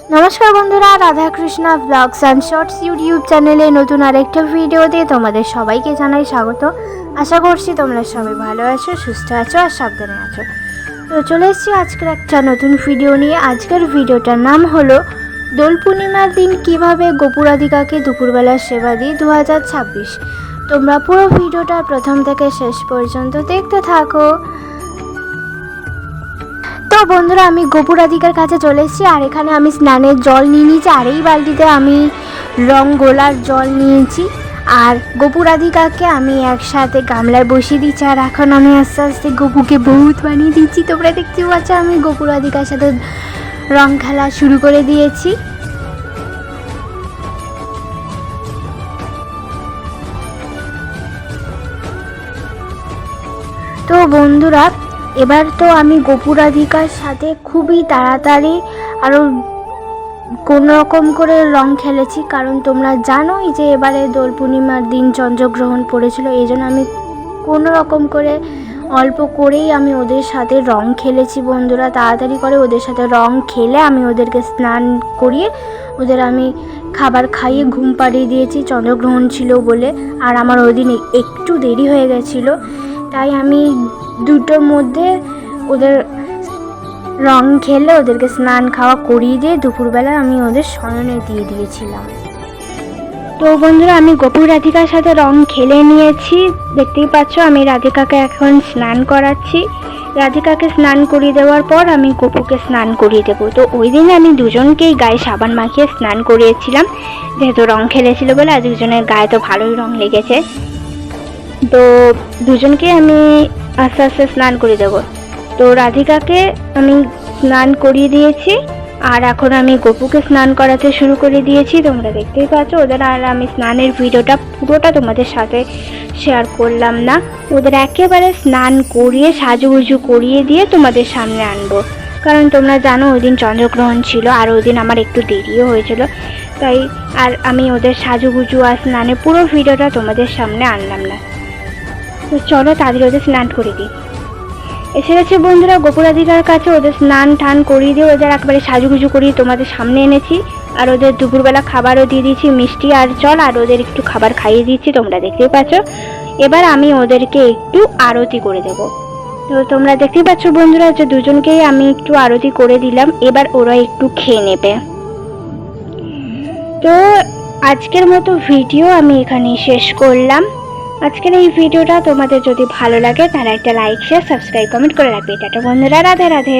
नमस्कार बंधुरा Radha Krishna vlogs and shorts YouTube चैनेले नतून आरेकटा भिडियोते तोमादेर सबाइके जानाई स्वागत। आशा करछि तोमरा सबाई भालो आछो, सुस्थ आछो और साबधाने आछो। तो चले एसेछि आजकेर एकटा नतून भिडियो निये। आजकेर भिडियोटार नाम हलो दोल पूर्णिमार दिन किभाबे गोपू राधिकाके दुपुरबेला सेवा दिई 2026। तोमरा पुरो भिडियोटा प्रथम थेके शेष पर्यन्त देखते थाको। तो बंधुरा आमी गोपू राधिकार काछे चले एसेछि और एखाने आमी स्नानेर जल निये निয়েছি और এই बाल्टिते आमी रंग गोलार जल निয়েছি और गोपू राधिकाके आमी एकसाथे गामलाय बसिয়ে দিয়েছি और এখন আমি आस्ते आस्ते गोपूके बहुत बानिয়ে দিচ্ছি। তোমরা দেখতে পাচ্ছ আমি गोपू राधिकार साथे रंग खेला शुरू করে দিয়েছি। तो बंधुरा एबार तो आमी गोपू राधिकार साथे खूबई ताड़ाताड़ी आरो कोनो रकम करे रंग खेलेছি, कारण तोमरा जानोई जे एबारे दोल पूर्णिमार दिन चंद्रग्रहण पड़ेछिलो, एइजोन्नो आमी कोनो रकम करे अल्प करेई आमी ओদের সাথে रंग खेलेছি। बंधुरा ताड़ाताड़ी करे ओদের সাথে रंग खेले आमी ओদেরকে स्नान करिए ওদের আমি খাবার খাইয়ে ঘুম পাড়িয়ে দিয়েছি চন্দ্রগ্রহণ ছিল বলে। আর আমার ওইদিন একটু দেরি হয়ে গেছিল, তাই আমি দুটোর মধ্যে ওদের রং খেলে ওদেরকে স্নান খাওয়া করিয়ে দিয়ে দুপুরবেলা আমি ওদের শয়নে দিয়ে দিয়েছিলাম। তো বন্ধুরা আমি গোপু রাধিকার সাথে রং খেলে নিয়েছি, দেখতেই পাচ্ছ। আমি রাধিকাকে এখন স্নান করাচ্ছি। রাধিকাকে স্নান করিয়ে দেওয়ার পর আমি গোপুকে স্নান করিয়ে দেবো। তো ওই দিনে আমি দুজনকেই গায়ে সাবান মাখিয়ে স্নান করিয়েছিলাম, যেহেতু রং খেলেছিল বলে। আর দুজনের গায়ে তো ভালোই রং লেগেছে, তো দুজনকে আমি আস্তে আস্তে স্নান করিয়ে দেবো। তো রাধিকাকে আমি স্নান করিয়ে দিয়েছি আর এখন আমি গোপুকে স্নান করাতে শুরু করে দিয়েছি। তোমরা দেখতেই পাচ্ছ ওদের। আর আমি স্নানের ভিডিওটা পুরোটা তোমাদের সাথে শেয়ার করলাম না, ওদের একেবারে স্নান করিয়ে সাজুগুজু করিয়ে দিয়ে তোমাদের সামনে আনবো, কারণ তোমরা জানো ওই দিন চন্দ্রগ্রহণ ছিল আর ওই দিন আমার একটু দেরিও হয়েছিল, তাই আর আমি ওদের সাজুগুজু আর স্নানের পুরো ভিডিওটা তোমাদের সামনে আনলাম না। তো চলো তাদের ওদের স্নান করে দিই। এসে গেছে বন্ধুরা গোপু রাধিকার কাছে, ওদের স্নান টান করিয়ে দিয়ে ওদের একবারে সাজুগুজু করিয়ে তোমাদের সামনে এনেছি। আর ওদের দুপুরবেলা খাবারও দিয়ে দিয়েছি, মিষ্টি আর জল, আর ওদের একটু খাবার খাইয়ে দিচ্ছি, তোমরা দেখতেই পাচ্ছ। এবার আমি ওদেরকে একটু আরতি করে দেব। তো তোমরা দেখতেই পাচ্ছ বন্ধুরা যে দুজনকেই আমি একটু আরতি করে দিলাম, এবার ওরা একটু খেয়ে নেবে। তো আজকের মতো ভিডিও আমি এখানেই শেষ করলাম। আজকের এই ভিডিওটা তোমাদের যদি ভালো লাগে তাহলে একটা লাইক শেয়ার সাবস্ক্রাইব কমেন্ট করে রাখবে। টাটা বন্ধুরা, রাধে রাধে।